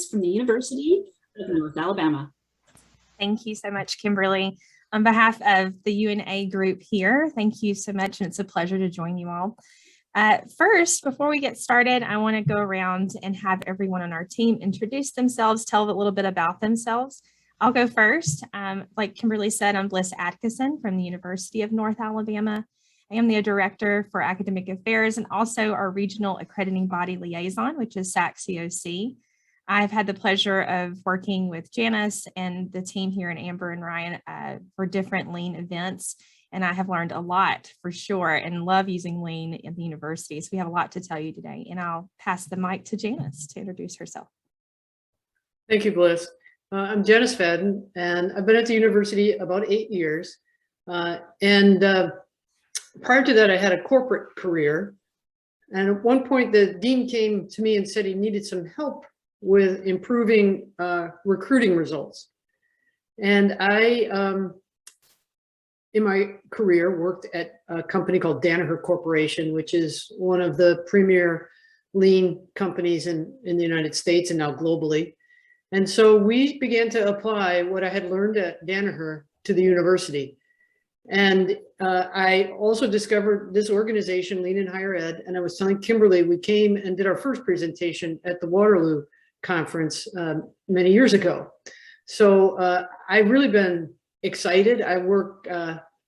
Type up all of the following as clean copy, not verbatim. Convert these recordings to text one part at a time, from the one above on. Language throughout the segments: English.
from the University of North Alabama. Thank you so much, Kimberly. On behalf of the UNA group here, thank you so much, and it's a pleasure to join you all. First, before we get started, I want to go around and have everyone on our team introduce themselves, tell a little bit about themselves. I'll go first. Like Kimberly said, I'm Bliss Atkinson from the University of North Alabama. I am the Director for Academic Affairs and also our Regional Accrediting Body Liaison, which is SAC-COC. I've had the pleasure of working with Janyce and the team here in Amber and Ryan for different Lean events. And I have learned a lot for sure and love using Lean in the university. So we have a lot to tell you today. And I'll pass the mic to Janyce to introduce herself. Thank you, Bliss. I'm Janyce Fadden, and I've been at the university about 8 years. Prior to that, I had a corporate career. And at one point, the dean came to me and said he needed some help with improving recruiting results. And I, in my career, worked at a company called Danaher Corporation, which is one of the premier lean companies in the United States and now globally. And so we began to apply what I had learned at Danaher to the university. And I also discovered this organization, Lean in Higher Ed, and I was telling Kimberly, we came and did our first presentation at the Waterloo conference many years ago. So I've really been excited. I work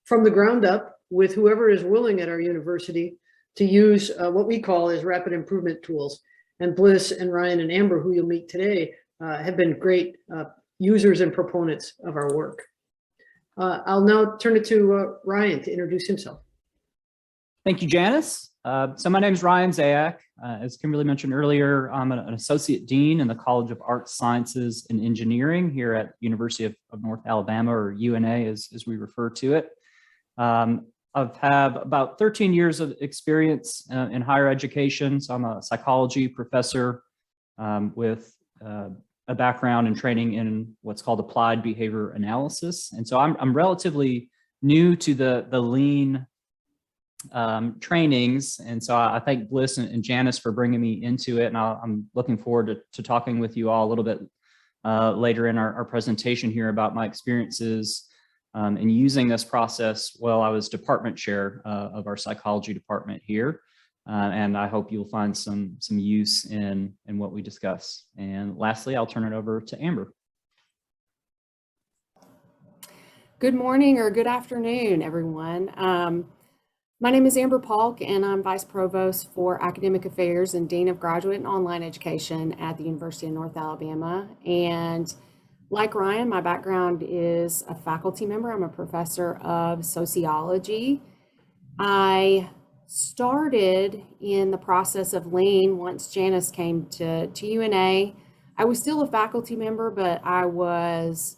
from the ground up with whoever is willing at our university to use what we call as rapid improvement tools. And Bliss and Ryan and Amber, who you'll meet today, have been great users and proponents of our work. I'll now turn it to Ryan to introduce himself. Thank you, Janyce. So my name is Ryan Zayak. As Kimberly mentioned earlier, I'm an associate dean in the College of Arts, Sciences, and Engineering here at University of North Alabama, or UNA as we refer to it. I've had about 13 years of experience in higher education. So I'm a psychology professor with a background and training in what's called applied behavior analysis. And so I'm relatively new to the Lean trainings. And so I thank Bliss and Janyce for bringing me into it. And I'm looking forward to talking with you all a little bit later in our presentation here about my experiences in using this process while I was department chair of our psychology department here. And I hope you'll find some use in what we discuss. And lastly, I'll turn it over to Amber. Good morning or good afternoon, everyone. My name is Amber Paulk, and I'm Vice Provost for Academic Affairs and Dean of Graduate and Online Education at the University of North Alabama. And like Ryan, my background is a faculty member. I'm a professor of sociology. I started in the process of Lean once Janyce came to UNA. I was still a faculty member, but I was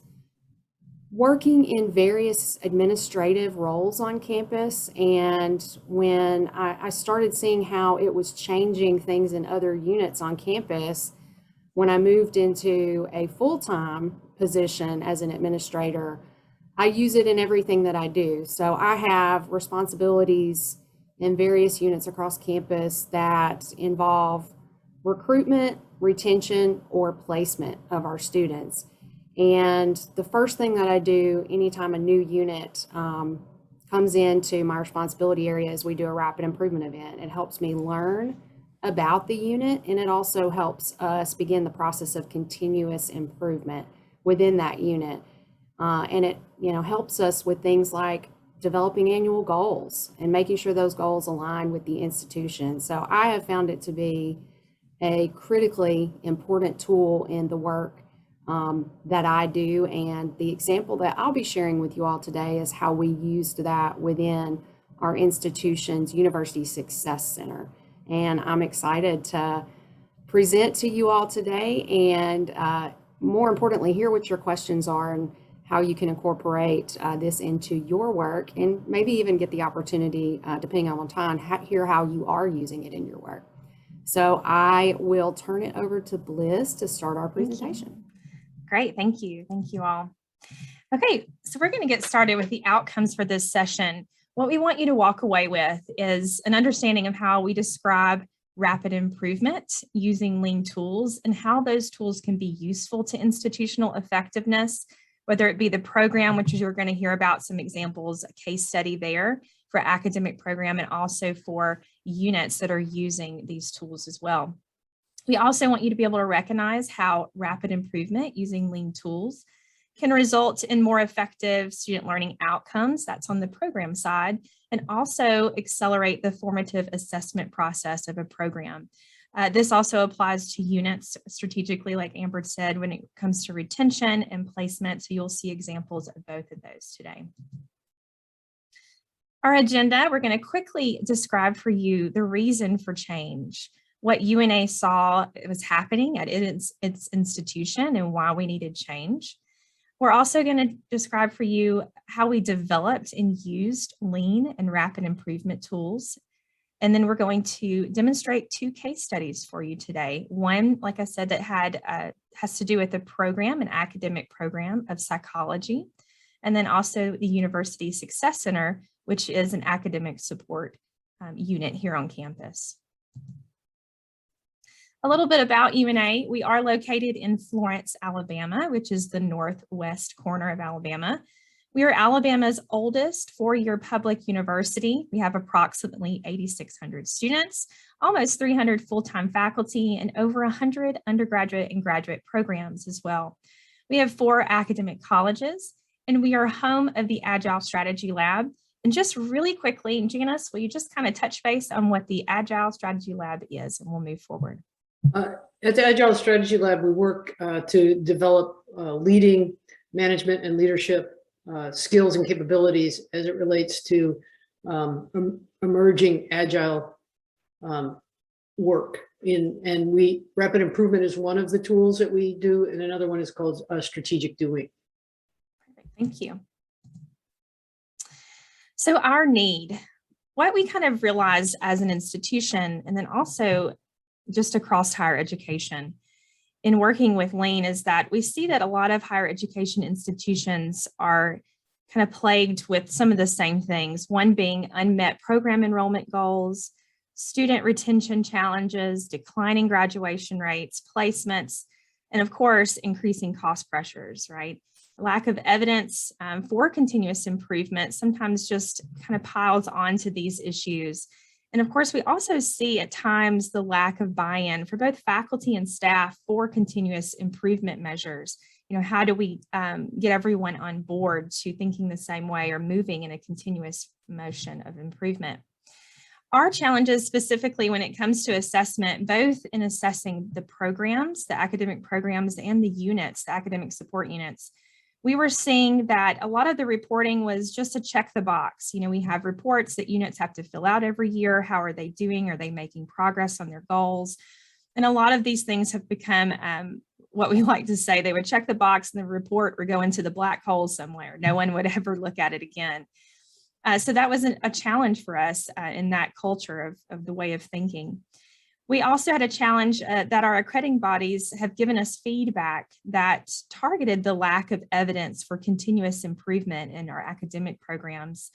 working in various administrative roles on campus. And when I started seeing how it was changing things in other units on campus, when I moved into a full-time position as an administrator, I use it in everything that I do. So I have responsibilities in various units across campus that involve recruitment, retention, or placement of our students. And the first thing that I do anytime a new unit comes into my responsibility area is we do a rapid improvement event. It helps me learn about the unit, and it also helps us begin the process of continuous improvement within that unit. And it helps us with things like developing annual goals and making sure those goals align with the institution. So I have found it to be a critically important tool in the work that I do. And the example that I'll be sharing with you all today is how we used that within our institution's University Success Center. And I'm excited to present to you all today and more importantly, hear what your questions are and how you can incorporate this into your work, and maybe even get the opportunity, depending on time, hear how you are using it in your work. So I will turn it over to Bliss to start our presentation. Great, thank you. Thank you all. Okay, so we're going to get started with the outcomes for this session. What we want you to walk away with is an understanding of how we describe rapid improvement using lean tools and how those tools can be useful to institutional effectiveness, whether it be the program, which is you're going to hear about some examples, a case study there for academic program, and also for units that are using these tools as well. We also want you to be able to recognize how rapid improvement using lean tools can result in more effective student learning outcomes. That's on the program side, and also accelerate the formative assessment process of a program. This also applies to units strategically, like Amber said, when it comes to retention and placement. So you'll see examples of both of those today. Our agenda, we're going to quickly describe for you the reason for change, what UNA saw was happening at its institution and why we needed change. We're also going to describe for you how we developed and used lean and rapid improvement tools. And then we're going to demonstrate 2 case studies for you today. One, like I said, that has to do with a program, an academic program of psychology. And then also the University Success Center, which is an academic support unit here on campus. A little bit about UNA. We are located in Florence, Alabama, which is the northwest corner of Alabama. We are Alabama's oldest 4-year public university. We have approximately 8,600 students, almost 300 full-time faculty, and over 100 undergraduate and graduate programs as well. We have 4 academic colleges, and we are home of the Agile Strategy Lab. And just really quickly, Janyce, will you just kind of touch base on what the Agile Strategy Lab is, and we'll move forward. At the Agile Strategy Lab, we work to develop leading management and leadership skills and capabilities as it relates to emerging agile work. Rapid improvement is one of the tools that we do, and another one is called strategic doing. Perfect. Thank you. So our need, what we kind of realized as an institution, and then also just across higher education in working with lean, is that we see that a lot of higher education institutions are kind of plagued with some of the same things, one being unmet program enrollment goals, student retention challenges, declining graduation rates, placements, and of course, increasing cost pressures, right? Lack of evidence for continuous improvement sometimes just kind of piles onto these issues. And of course, we also see at times the lack of buy-in for both faculty and staff for continuous improvement measures. You know, how do we get everyone on board to thinking the same way or moving in a continuous motion of improvement? Our challenges specifically when it comes to assessment, both in assessing the programs, the academic programs, and the units, the academic support units, we were seeing that a lot of the reporting was just to check the box. You know, we have reports that units have to fill out every year. How are they doing? Are they making progress on their goals? And a lot of these things have become what we like to say, they would check the box and the report would go into the black hole somewhere. No one would ever look at it again. So that was a challenge for us in that culture of the way of thinking. We also had a challenge that our accrediting bodies have given us feedback that targeted the lack of evidence for continuous improvement in our academic programs.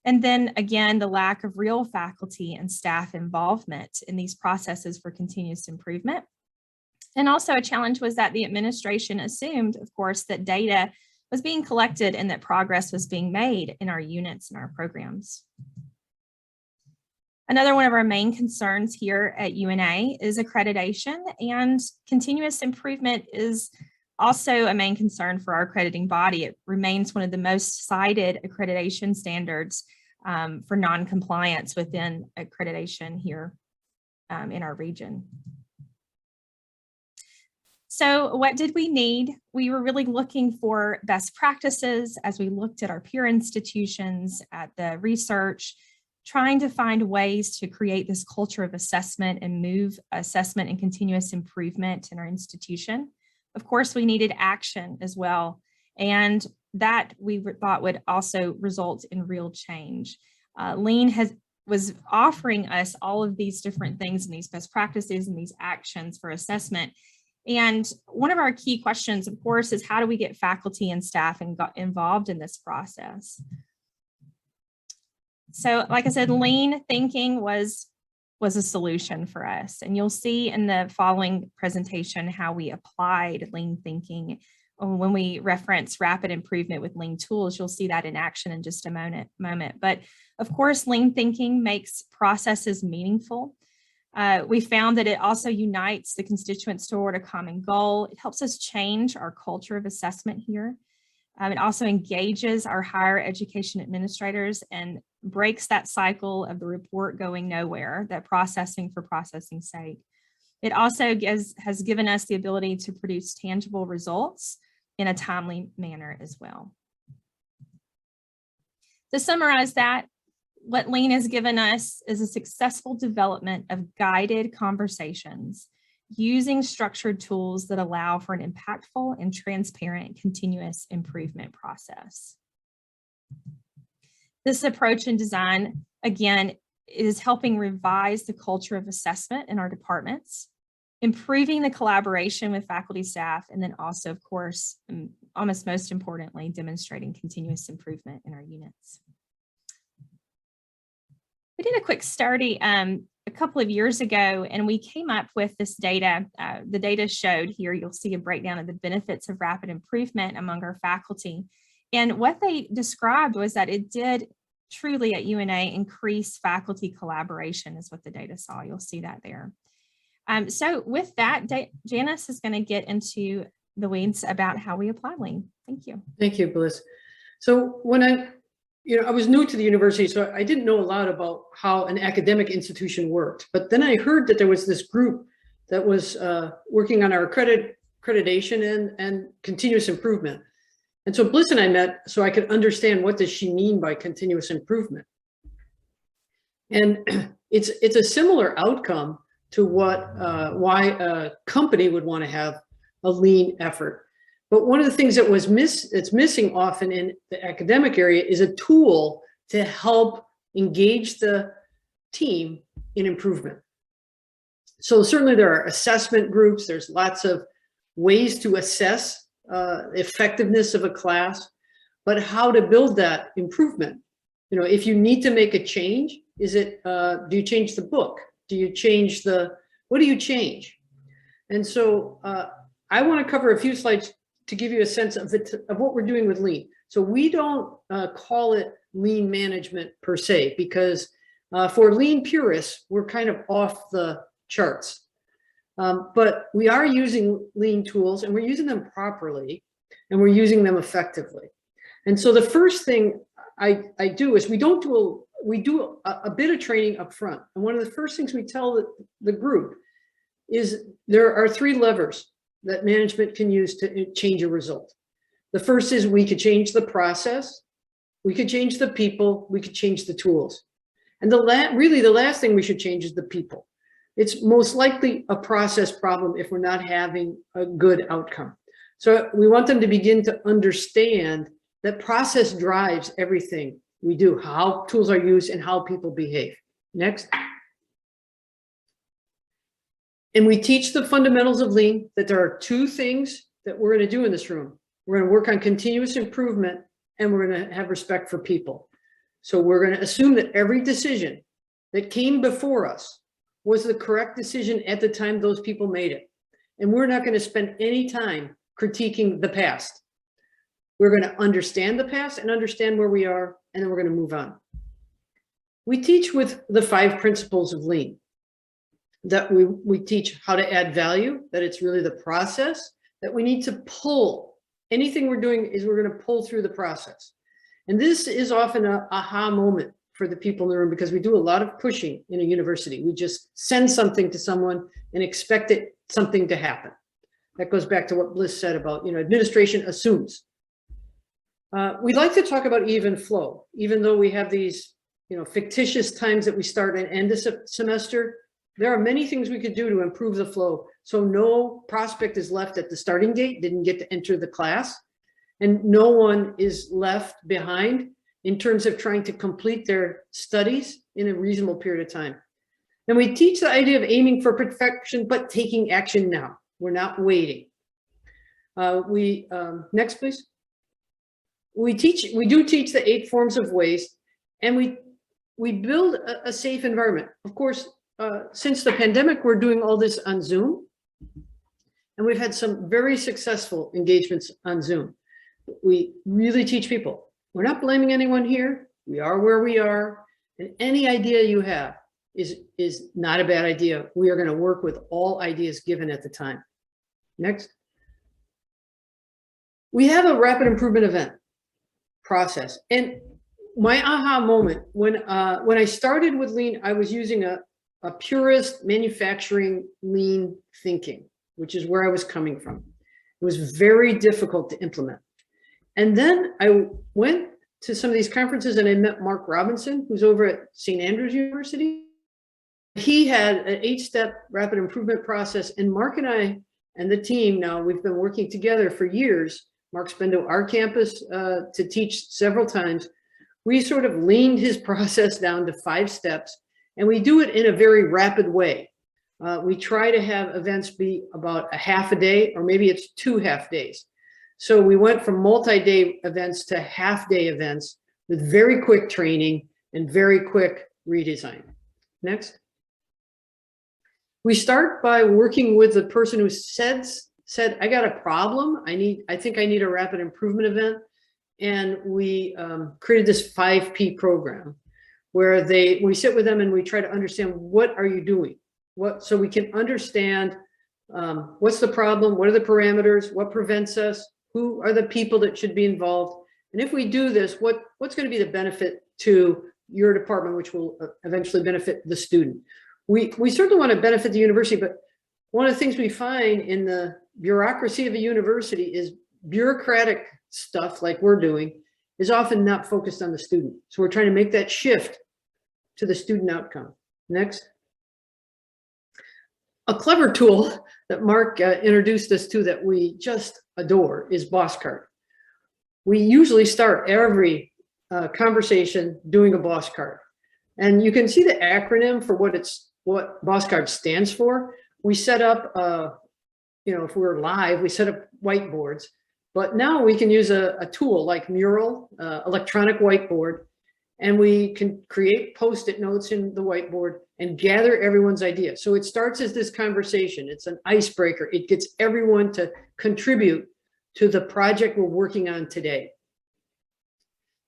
And then again, the lack of real faculty and staff involvement in these processes for continuous improvement. And also a challenge was that the administration assumed, of course, that data was being collected and that progress was being made in our units and our programs. Another one of our main concerns here at UNA is accreditation, and continuous improvement is also a main concern for our accrediting body. It remains one of the most cited accreditation standards for non-compliance within accreditation here in our region. So what did we need? We were really looking for best practices as we looked at our peer institutions, at the research, trying to find ways to create this culture of assessment and move assessment and continuous improvement in our institution. Of course, we needed action as well, and that we thought would also result in real change. Lean was offering us all of these different things and these best practices and these actions for assessment. And one of our key questions, of course, is how do we get faculty and staff involved in this process? So like I said, lean thinking was was a solution for us. And you'll see in the following presentation how we applied lean thinking. When we reference rapid improvement with lean tools, you'll see that in action in just a moment. But of course, lean thinking makes processes meaningful. We found that it also unites the constituents toward a common goal. It helps us change our culture of assessment here. It also engages our higher education administrators and breaks that cycle of the report going nowhere, that processing for processing's sake. It also has given us the ability to produce tangible results in a timely manner as well. To summarize that, what lean has given us is a successful development of guided conversations using structured tools that allow for an impactful and transparent continuous improvement process. This approach and design, again, is helping revise the culture of assessment in our departments, improving the collaboration with faculty, staff, and then also, of course, almost most importantly, demonstrating continuous improvement in our units. We did a quick study a couple of years ago, and we came up with this data. The data showed here, you'll see a breakdown of the benefits of rapid improvement among our faculty. And what they described was that it did truly at UNA increase faculty collaboration is what the data saw. You'll see that there. So with that, Janyce is going to get into the weeds about how we apply lean. Thank you. Thank you, Bliss. So when I was new to the university, so I didn't know a lot about how an academic institution worked. But then I heard that there was this group that was working on our accreditation and continuous improvement. And so Bliss and I met so I could understand what does she mean by continuous improvement. And it's a similar outcome to why a company would want to have a lean effort. But one of the things that that's missing often in the academic area is a tool to help engage the team in improvement. So certainly there are assessment groups. There's lots of ways to assess effectiveness of a class, but how to build that improvement. You know, if you need to make a change, do you change the book? Do you change what do you change? And so I want to cover a few slides to give you a sense of what we're doing with lean. So we don't call it lean management per se, because for lean purists, we're kind of off the charts. But we are using lean tools, and we're using them properly, and we're using them effectively. And so the first thing I do is we do a bit of training up front. And one of the first things we tell the group is there are 3 levers that management can use to change a result. The first is we could change the process, we could change the people, we could change the tools. And really the last thing we should change is the people. It's most likely a process problem if we're not having a good outcome. So we want them to begin to understand that process drives everything we do, how tools are used and how people behave. Next. And we teach the fundamentals of lean, that there are 2 things that we're going to do in this room. We're going to work on continuous improvement, and we're going to have respect for people. So we're going to assume that every decision that came before us was the correct decision at the time those people made it. And we're not going to spend any time critiquing the past. We're going to understand the past and understand where we are, and then we're going to move on. We teach with the 5 principles of lean. That we teach how to add value, that it's really the process, that we need to pull. Anything we're doing is we're going to pull through the process. And this is often an aha moment for the people in the room, because we do a lot of pushing in a university. We just send something to someone and expect something to happen. That goes back to what Bliss said about, administration assumes. We like to talk about even flow, even though we have these, fictitious times that we start and end a semester. There are many things we could do to improve the flow. So no prospect is left at the starting gate, didn't get to enter the class, and no one is left behind in terms of trying to complete their studies in a reasonable period of time. And we teach the idea of aiming for perfection, but taking action now. We're not waiting. Next, please. We do teach the 8 forms of waste, and we build a safe environment. Of course, since the pandemic, we're doing all this on Zoom. And we've had some very successful engagements on Zoom. We really teach people. We're not blaming anyone here. We are where we are. And any idea you have is not a bad idea. We are going to work with all ideas given at the time. Next. We have a rapid improvement event process. And my aha moment, when I started with lean, I was using a purist manufacturing lean thinking, which is where I was coming from. It was very difficult to implement. And then I went to some of these conferences and I met Mark Robinson, who's over at St. Andrews University. He had an 8-step rapid improvement process, and Mark and I and the team now, we've been working together for years. Mark's been to our campus to teach several times. We sort of leaned his process down to 5 steps, and we do it in a very rapid way. We try to have events be about a half a day, or maybe it's 2 half days. So we went from multi-day events to half-day events with very quick training and very quick redesign. Next. We start by working with the person who said, I got a problem. I think I need a rapid improvement event. And we created this 5P program where we sit with them and we try to understand, what are you doing? So we can understand what's the problem, what are the parameters, what prevents us, who are the people that should be involved, and if we do this, what's going to be the benefit to your department, which will eventually benefit the student. We certainly want to benefit the university, but one of the things we find in the bureaucracy of a university is bureaucratic stuff like we're doing is often not focused on the student. So we're trying to make that shift to the student outcome. Next. A clever tool that Mark introduced us to that we just adore is Boss Card. We usually start every conversation doing a Boss Card. And you can see the acronym for what Boss Card stands for. We set up, if we're live, we set up whiteboards. But now we can use a tool like Mural, electronic whiteboard, and we can create Post-it notes in the whiteboard and gather everyone's ideas. So it starts as this conversation. It's an icebreaker. It gets everyone to contribute to the project we're working on today.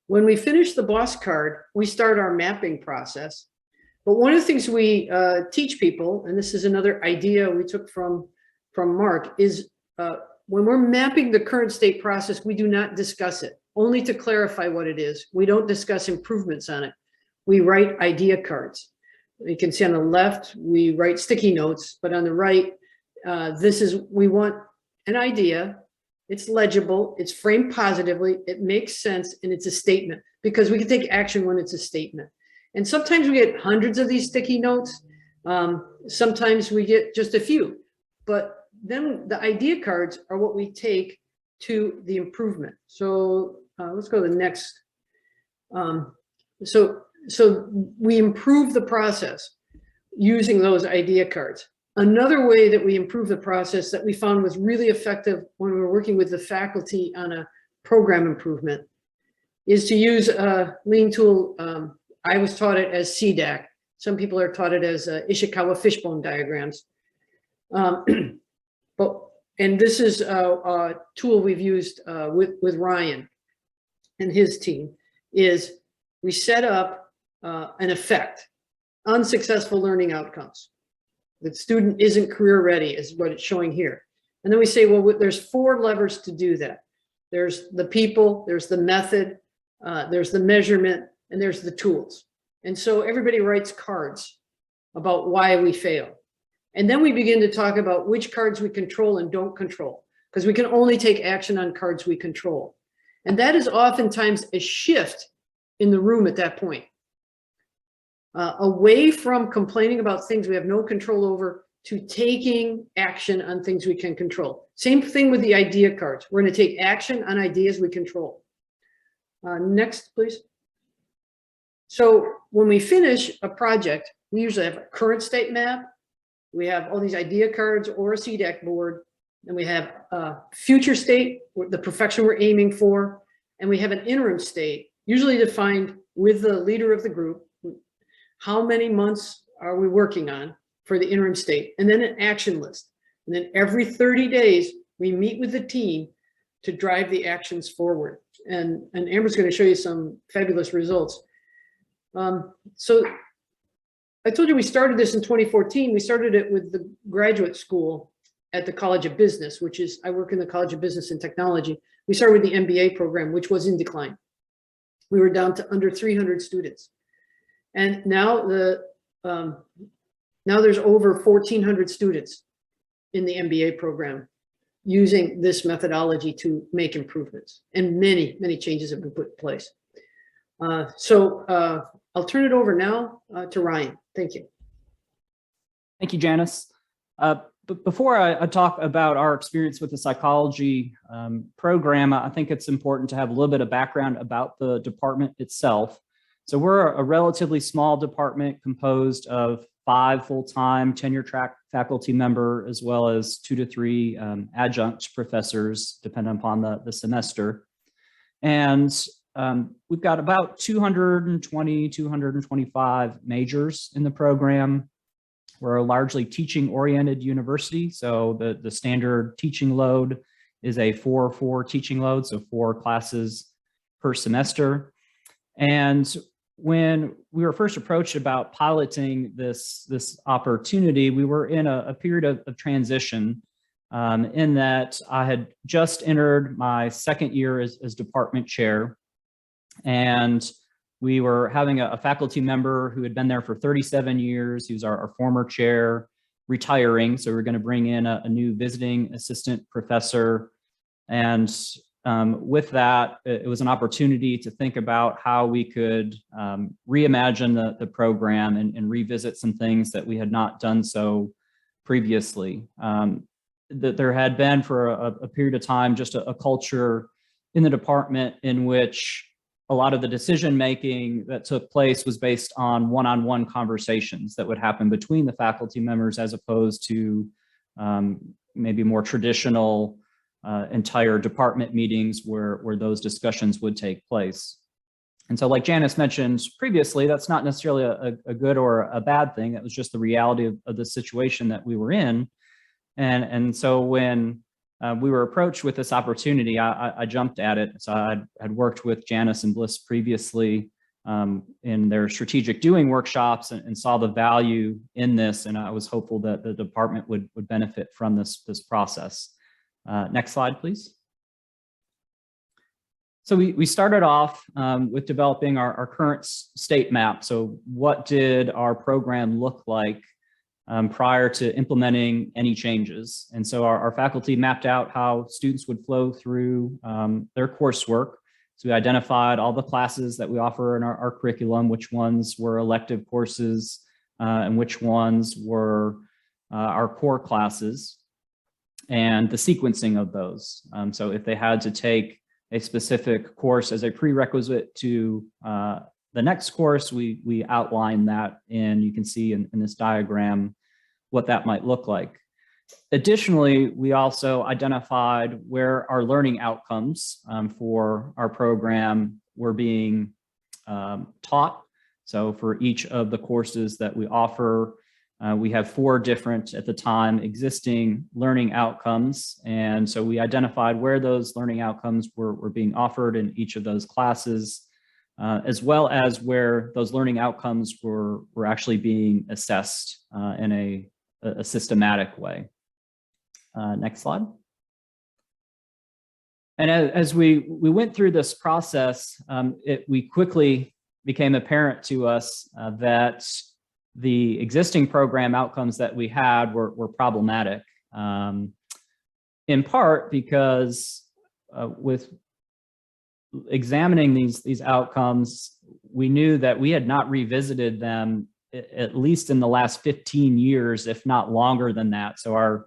When we finish the Boss Card, we start our mapping process. But one of the things we teach people, and this is another idea we took from Mark, is when we're mapping the current state process, we do not discuss it, only to clarify what it is. We don't discuss improvements on it. We write idea cards. You can see on the left, we write sticky notes, but on the right, we want an idea. It's legible, it's framed positively, it makes sense, and it's a statement, because we can take action when it's a statement. And sometimes we get hundreds of these sticky notes. Sometimes we get just a few, but then the idea cards are what we take to the improvement. So let's go to the next. So we improve the process using those idea cards. Another way that we improve the process that we found was really effective when we were working with the faculty on a program improvement is to use a lean tool. I was taught it as CDAC. Some people are taught it as Ishikawa fishbone diagrams. And this is a tool we've used with Ryan and his team. Is we set up an effect, unsuccessful learning outcomes. The student isn't career ready is what it's showing here. And then we say, well, there's 4 levers to do that. There's the people, there's the method, there's the measurement, and there's the tools. And so everybody writes cards about why we fail. And then we begin to talk about which cards we control and don't control, because we can only take action on cards we control. And that is oftentimes a shift in the room at that point. Away from complaining about things we have no control over to taking action on things we can control. Same thing with the idea cards. We're going to take action on ideas we control. Next, please. So when we finish a project, we usually have a current state map. We have all these idea cards or a CDAC board. And we have a future state, the perfection we're aiming for. And we have an interim state, usually defined with the leader of the group. How many months are we working on for the interim state, and then an action list. And then every 30 days, we meet with the team to drive the actions forward. And Amber's going to show you some fabulous results. So I told you we started this in 2014. We started it with the graduate school at the College of Business, which is, I work in the College of Business and Technology. We started with the MBA program, which was in decline. We were down to under 300 students. And now now there's over 1,400 students in the MBA program using this methodology to make improvements. And many, many changes have been put in place. I'll turn it over now to Ryan. Thank you. Thank you, Janyce. But before I talk about our experience with the psychology program, I think it's important to have a little bit of background about the department itself. So we're a relatively small department composed of 5 full-time tenure-track faculty members, as well as 2 to 3 adjunct professors, depending upon the semester. And we've got about 220, 225 majors in the program. We're a largely teaching-oriented university, so the standard teaching load is a 4-4 teaching load, so 4 classes per semester. And when we were first approached about piloting this opportunity, we were in a period of transition in that I had just entered my 2nd year as department chair, and we were having a faculty member who had been there for 37 years. He was our former chair, retiring. So we're going to bring in a new visiting assistant professor. And with that, it was an opportunity to think about how we could reimagine the program and revisit some things that we had not done so previously. That there had been for a period of time just a culture in the department in which a lot of the decision-making that took place was based on one-on-one conversations that would happen between the faculty members, as opposed to maybe more traditional entire department meetings where those discussions would take place. And so, like Janyce mentioned previously, that's not necessarily a good or a bad thing. That was just the reality of the situation that we were in. And so when we were approached with this opportunity, I jumped at it. So I had worked with Janyce and Bliss previously in their strategic doing workshops and saw the value in this. And I was hopeful that the department would benefit from this process. Next slide, please. So we started off with developing our current state map. So what did our program look like prior to implementing any changes? And so our faculty mapped out how students would flow through their coursework. So we identified all the classes that we offer in our curriculum, which ones were elective courses and which ones were our core classes, and the sequencing of those. So if they had to take a specific course as a prerequisite to the next course, we outline that, and you can see in this diagram what that might look like. Additionally, we also identified where our learning outcomes for our program were being taught. So for each of the courses that we offer, we have 4 different, at the time, existing learning outcomes. And so we identified where those learning outcomes were being offered in each of those classes, as well as where those learning outcomes were actually being assessed in a systematic way. Next slide. And as we went through this process, we quickly became apparent to us that the existing program outcomes that we had were problematic, in part because with examining these outcomes, we knew that we had not revisited them at least in the last 15 years, if not longer than that. So our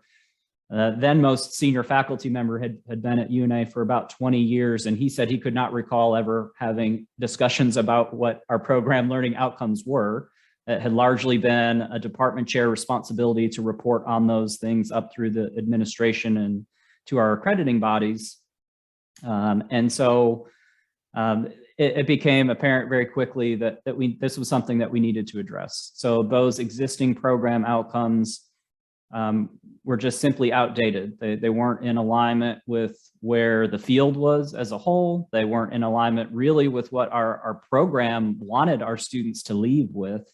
then most senior faculty member had been at UNA for about 20 years, and he said he could not recall ever having discussions about what our program learning outcomes were. It had largely been a department chair responsibility to report on those things up through the administration and to our accrediting bodies. And so it became apparent very quickly that this was something that we needed to address. So those existing program outcomes were just simply outdated. They weren't in alignment with where the field was as a whole. They weren't in alignment really with what our program wanted our students to leave with.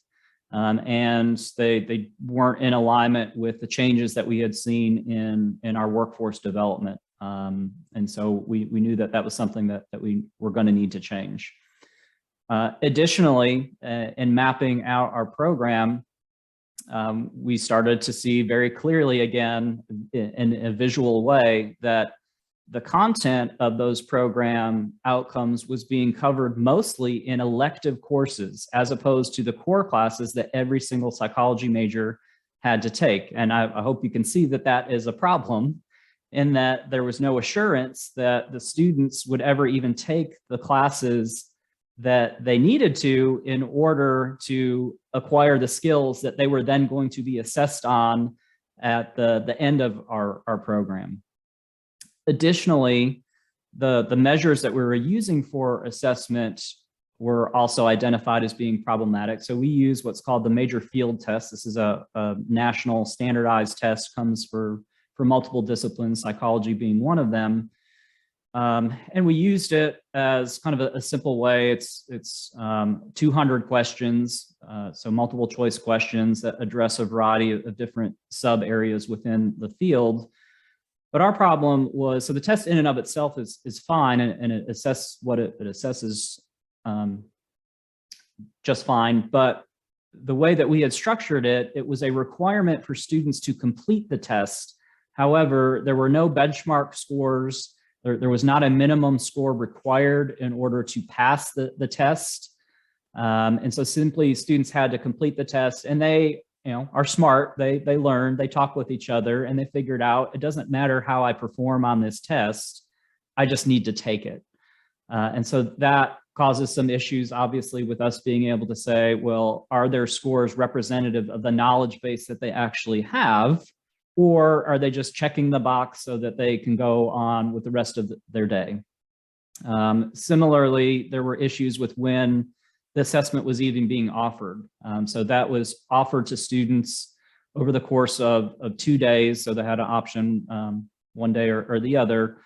And they weren't in alignment with the changes that we had seen in our workforce development. And so we knew that was something that we were going to need to change. Additionally, in mapping out our program, we started to see very clearly, again, in a visual way, that the content of those program outcomes was being covered mostly in elective courses, as opposed to the core classes that every single psychology major had to take. And I hope you can see that that is a problem, in that there was no assurance that the students would ever even take the classes that they needed to in order to acquire the skills that they were then going to be assessed on at the end of our program. Additionally, the measures that we were using for assessment were also identified as being problematic. So we use what's called the major field test. This is a national standardized test, comes for multiple disciplines, psychology being one of them. And we used it as kind of a simple way. It's 200 questions, so multiple choice questions that address a variety of different sub areas within the field. But our problem was, so the test in and of itself is fine, and it assesses what it assesses just fine. But the way that we had structured it, it was a requirement for students to complete the test. However, there were no benchmark scores. There was not a minimum score required in order to pass the test. And so simply students had to complete the test, and they are smart. They learned, they talk with each other, and they figured out it doesn't matter how I perform on this test, I just need to take it. And so that causes some issues, obviously, with us being able to say, well, are their scores representative of the knowledge base that they actually have? Or are they just checking the box so that they can go on with the rest of their day? Similarly, there were issues with when the assessment was even being offered. So that was offered to students over the course of 2 days. So they had an option one day or the other,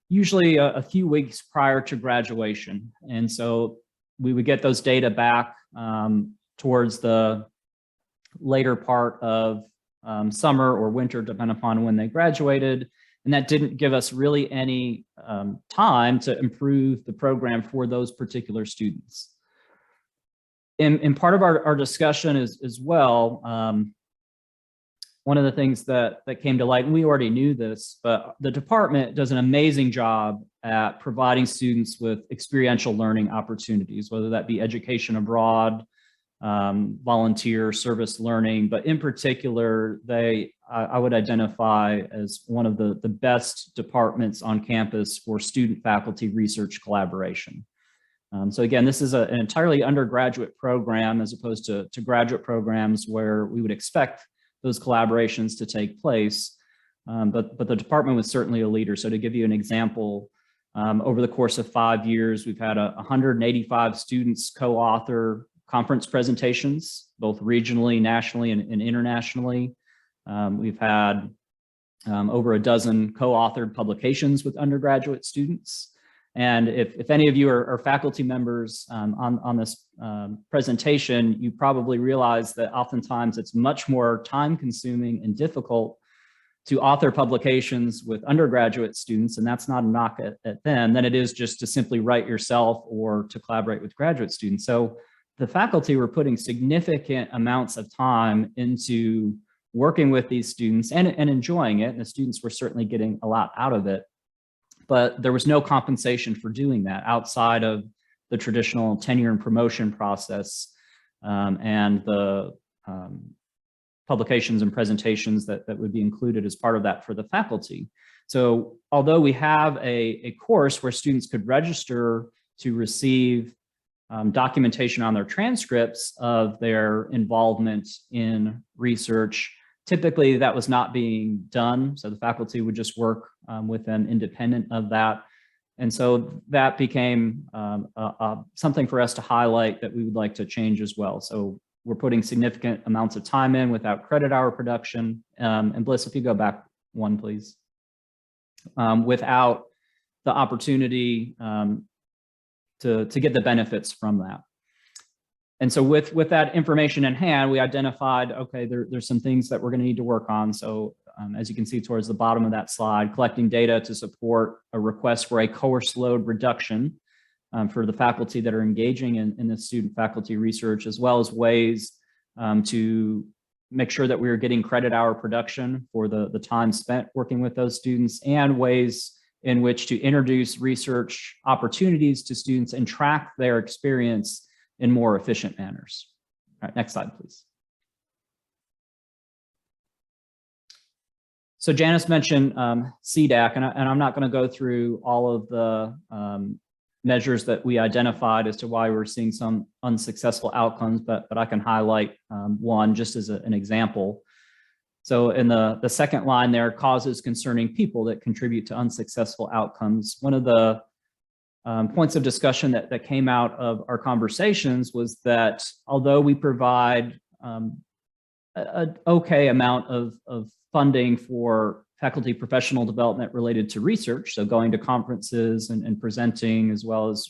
usually a few weeks prior to graduation. And so we would get those data back towards the later part of summer or winter, depending upon when they graduated. And that didn't give us really any time to improve the program for those particular students. In part of our discussion as well, one of the things that came to light, and we already knew this, but the department does an amazing job at providing students with experiential learning opportunities, whether that be education abroad, volunteer service learning, but in particular, I would identify as one of the best departments on campus for student-faculty research collaboration. So again, this is an entirely undergraduate program as opposed to graduate programs where we would expect those collaborations to take place. But the department was certainly a leader. So to give you an example, over the course of 5 years, we've had 185 students co-author conference presentations, both regionally, nationally, and internationally. We've had over a dozen co-authored publications with undergraduate students. And if any of you are faculty members on this presentation, you probably realize that oftentimes it's much more time consuming and difficult to author publications with undergraduate students, and that's not a knock at them, than it is just to simply write yourself or to collaborate with graduate students. So the faculty were putting significant amounts of time into working with these students and enjoying it, and the students were certainly getting a lot out of it. But there was no compensation for doing that outside of the traditional tenure and promotion process and the publications and presentations that would be included as part of that for the faculty. So although we have a course where students could register to receive documentation on their transcripts of their involvement in research, typically that was not being done. So the faculty would just work with them independent of that. And so that became something for us to highlight that we would like to change as well. So we're putting significant amounts of time in without credit hour production. And Bliss, if you go back one, please. Without the opportunity to get the benefits from that. And so with that information in hand, we identified, okay, there's some things that we're going to need to work on. So as you can see towards the bottom of that slide, collecting data to support a request for a course load reduction for the faculty that are engaging in the student faculty research, as well as ways to make sure that we are getting credit hour production for the time spent working with those students, and ways in which to introduce research opportunities to students and track their experience in more efficient manners. All right, next slide, please. So Janyce mentioned CDAC, and I'm not going to go through all of the measures that we identified as to why we're seeing some unsuccessful outcomes, but I can highlight one just as an example. So in the second line there, causes concerning people that contribute to unsuccessful outcomes. One of the points of discussion that came out of our conversations was that although we provide an okay amount of funding for faculty professional development related to research, so going to conferences and presenting, as well as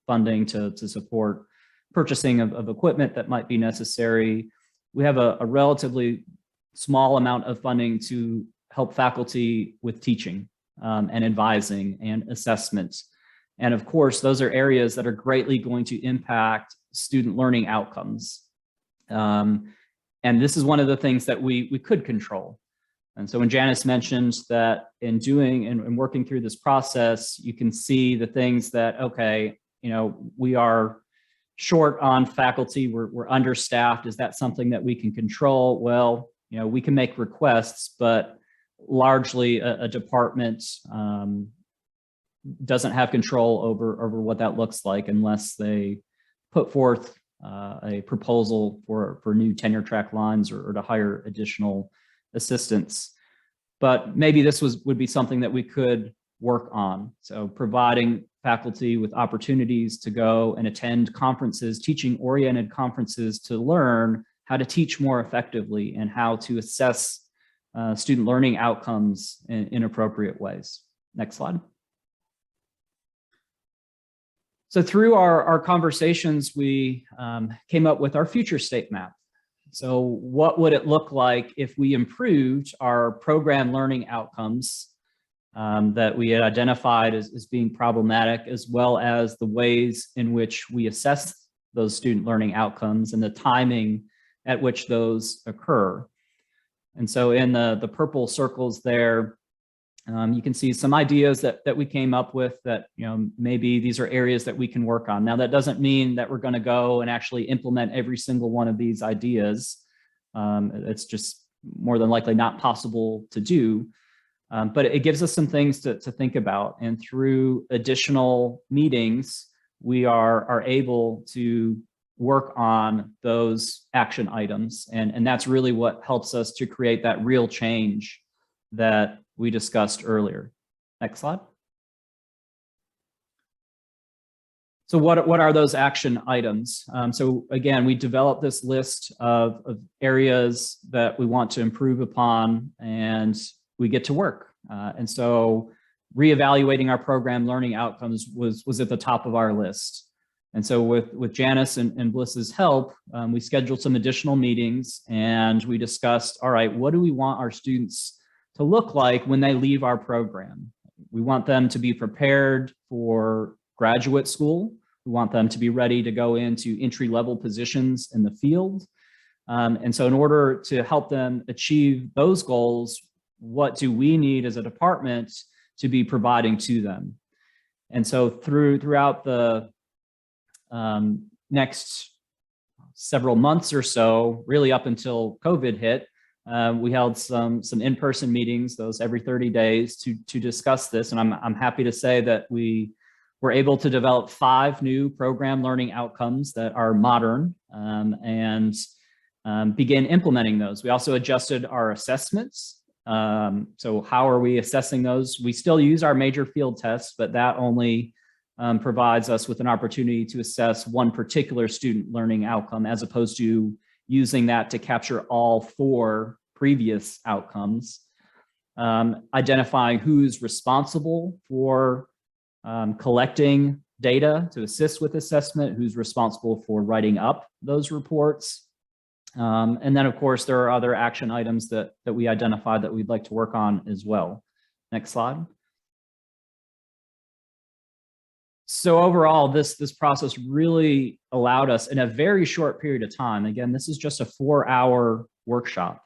funding to support purchasing of equipment that might be necessary, we have a relatively small amount of funding to help faculty with teaching and advising and assessments. And of course, those are areas that are greatly going to impact student learning outcomes. And this is one of the things that we could control. And so when Janyce mentioned that in doing and working through this process, you can see the things that, okay, we are short on faculty, we're understaffed. Is that something that we can control? Well, we can make requests, but largely a department doesn't have control over what that looks like unless they put forth a proposal for new tenure track lines or to hire additional assistants. But maybe this would be something that we could work on. So providing faculty with opportunities to go and attend conferences, teaching-oriented conferences, to learn how to teach more effectively and how to assess student learning outcomes in appropriate ways. Next slide. So through our conversations, we came up with our future state map. So what would it look like if we improved our program learning outcomes that we had identified as being problematic, as well as the ways in which we assess those student learning outcomes and the timing at which those occur. And so in the purple circles there, you can see some ideas that we came up with that, maybe these are areas that we can work on. Now, that doesn't mean that we're going to go and actually implement every single one of these ideas. It's just more than likely not possible to do. But it gives us some things to think about. And through additional meetings, we are able to work on those action items. And that's really what helps us to create that real change that we discussed earlier. Next slide. So what are those action items? So again, we developed this list of areas that we want to improve upon, and we get to work. And so reevaluating our program learning outcomes was at the top of our list. And so with Janyce and Bliss's help, we scheduled some additional meetings, and we discussed, all right, what do we want our students to look like when they leave our program? We want them to be prepared for graduate school. We want them to be ready to go into entry-level positions in the field. And so in order to help them achieve those goals, what do we need as a department to be providing to them? And so throughout the next several months or so, really up until COVID hit, we held some in-person meetings, those every 30 days, to discuss this. And I'm happy to say that we were able to develop 5 new program learning outcomes that are modern and begin implementing those. We also adjusted our assessments So how are we assessing those? We still use our major field tests, but that only provides us with an opportunity to assess one particular student learning outcome, as opposed to using that to capture all 4 previous outcomes. Identifying who's responsible for collecting data to assist with assessment, who's responsible for writing up those reports. And then, of course, there are other action items that we identified that we'd like to work on as well. Next slide. So overall, this process really allowed us in a very short period of time. Again, this is just a 4-hour workshop.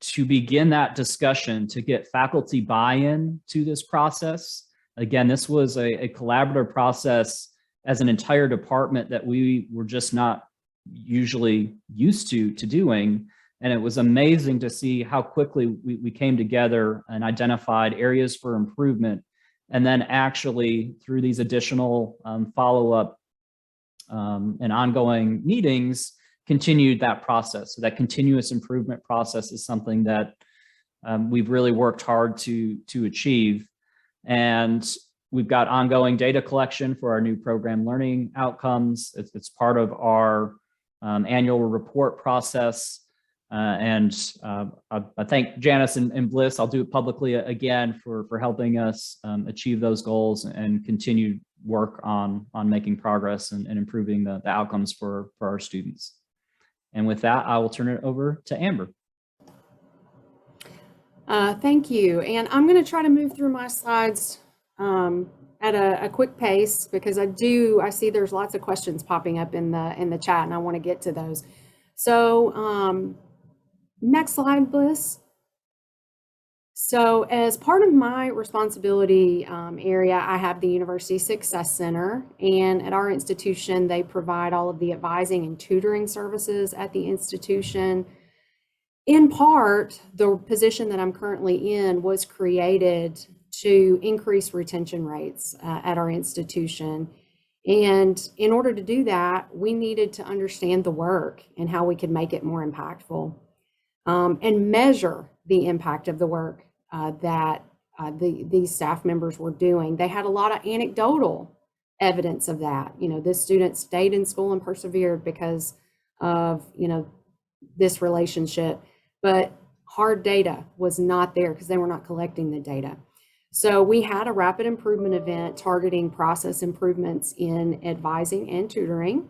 To begin that discussion, to get faculty buy-in to this process. Again, this was a collaborative process as an entire department that we were just not usually used to doing. And it was amazing to see how quickly we came together and identified areas for improvement. And then actually through these additional follow-up and ongoing meetings, continued that process. So that continuous improvement process is something that we've really worked hard to achieve. And we've got ongoing data collection for our new program learning outcomes. It's part of our annual report process. I thank Janyce and Bliss. I'll do it publicly again for helping us achieve those goals and continue work on making progress and improving the outcomes for our students. And with that, I will turn it over to Amber. Thank you. And I'm going to try to move through my slides at a quick pace, because I see there's lots of questions popping up in the chat, and I want to get to those. So next slide, Bliss. So as part of my responsibility area, I have the University Success Center, and at our institution, they provide all of the advising and tutoring services at the institution. In part, the position that I'm currently in was created to increase retention rates at our institution. And in order to do that, we needed to understand the work and how we could make it more impactful, and measure the impact of the work that these staff members were doing. They had a lot of anecdotal evidence of that. You know, this student stayed in school and persevered because of, you know, this relationship, but hard data was not there because they were not collecting the data. So we had a rapid improvement event targeting process improvements in advising and tutoring.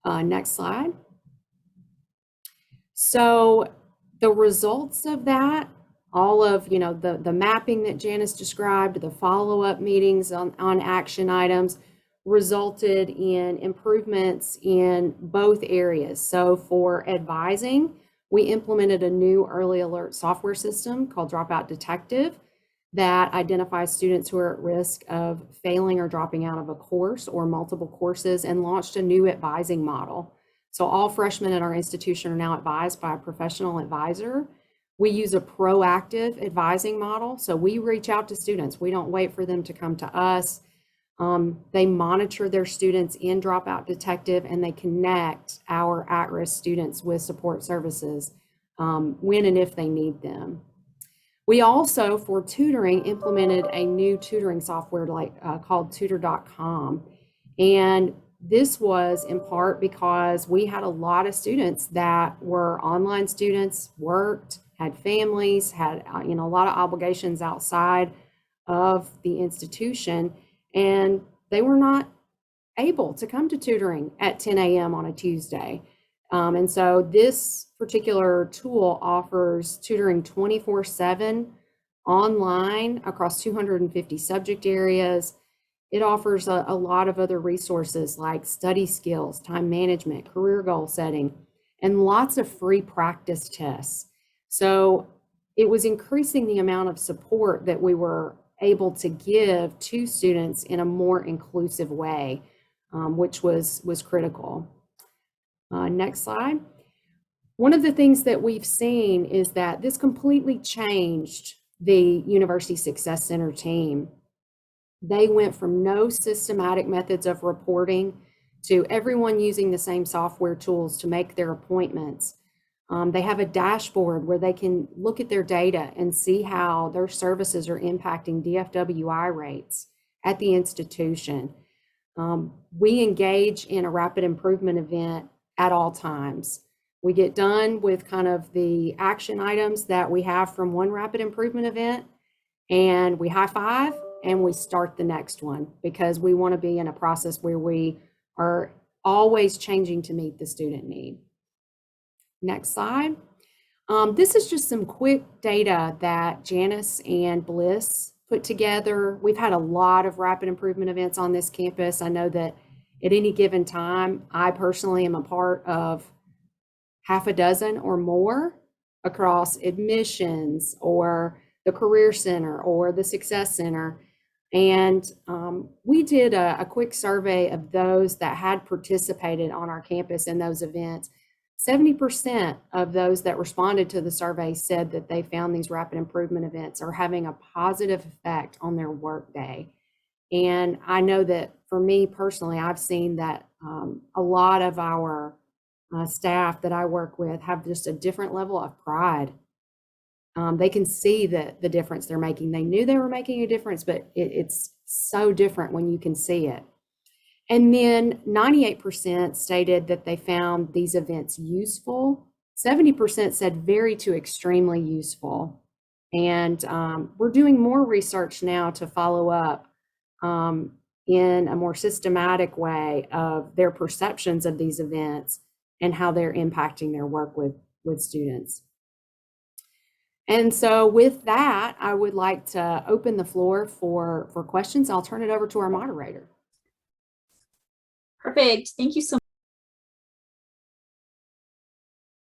Next slide. So the results of that, all of, you know, the mapping that Janyce described, the follow-up meetings on action items, resulted in improvements in both areas. So for advising, we implemented a new early alert software system called Dropout Detective that identifies students who are at risk of failing or dropping out of a course or multiple courses, and launched a new advising model. So all freshmen at our institution are now advised by a professional advisor. We use a proactive advising model. So we reach out to students. We don't wait for them to come to us. They monitor their students in Dropout Detective, and they connect our at-risk students with support services when and if they need them. We also, for tutoring, implemented a new tutoring software called tutor.com. And this was in part because we had a lot of students that were online students, worked, had families, had a lot of obligations outside of the institution, and they were not able to come to tutoring at 10 a.m. on a Tuesday. And so this particular tool offers tutoring 24/7 online across 250 subject areas. It offers a lot of other resources like study skills, time management, career goal setting, and lots of free practice tests. So it was increasing the amount of support that we were able to give to students in a more inclusive way, which was critical. Next slide. One of the things that we've seen is that this completely changed the University Success Center team. They went from no systematic methods of reporting to everyone using the same software tools to make their appointments. They have a dashboard where they can look at their data and see how their services are impacting DFWI rates at the institution. We engage in a rapid improvement event at all times. We get done with kind of the action items that we have from one rapid improvement event, and we high five and we start the next one, because we want to be in a process where we are always changing to meet the student need. Next slide. This is just some quick data that Janyce and Bliss put together. We've had a lot of rapid improvement events on this campus. I know that at any given time, I personally am a part of half a dozen or more across admissions or the Career Center or the Success Center. And we did a quick survey of those that had participated on our campus in those events. 70% of those that responded to the survey said that they found these rapid improvement events are having a positive effect on their workday. And I know that for me personally, I've seen that a lot of our staff that I work with have just a different level of pride. They can see the difference they're making. They knew they were making a difference, but it's so different when you can see it. And then 98% stated that they found these events useful. 70% said very to extremely useful. And we're doing more research now to follow up in a more systematic way of their perceptions of these events and how they're impacting their work with students. And so with that, I would like to open the floor for questions. I'll turn it over to our moderator. Perfect. Thank you so